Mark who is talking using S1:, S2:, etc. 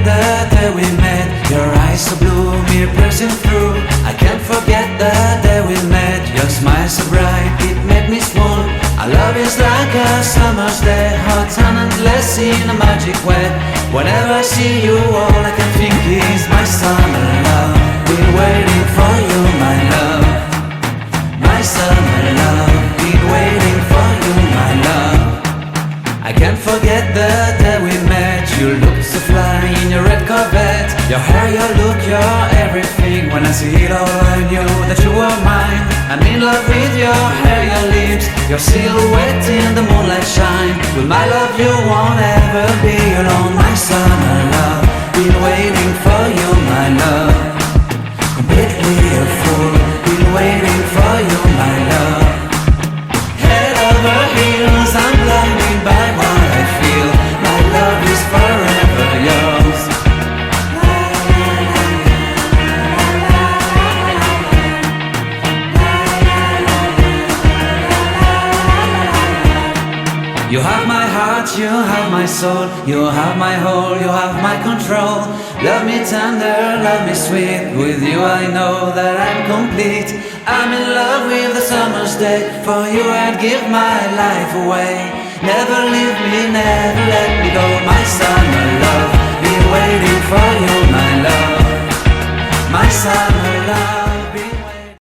S1: the day we met. Your eyes so blue, me piercing through. I can't forget the day we met. Your smile so bright, it made me swoon. Our love is like a summer's day, hot and endless in a magic way. Whenever I see you, all I can think is my summer love. Been waiting for you, my love. My summer love. Been waiting for you, my love. I can't forget the day we met. You looked so fly in your red Corvette. Your hair, your look, your everything. When I see it all, I knew that you were mine. I'm in love with your hair, your lips, your silhouette in the moonlight shine. With my love you won't ever be alone. My summer love, been waiting for you, my love. Completely a fool, been waiting for you, my love. Head over heels, I'm blinded by what I feel. My love is forever yours. You have my heart, you have my soul, you have my whole, you have my control. Love me tender, love me sweet. With you I know that I'm complete. I'm in love with the summer's day. For you I'd give my life away. Never leave me, never let me go. My summer love, been waiting for you, my love. My summer love.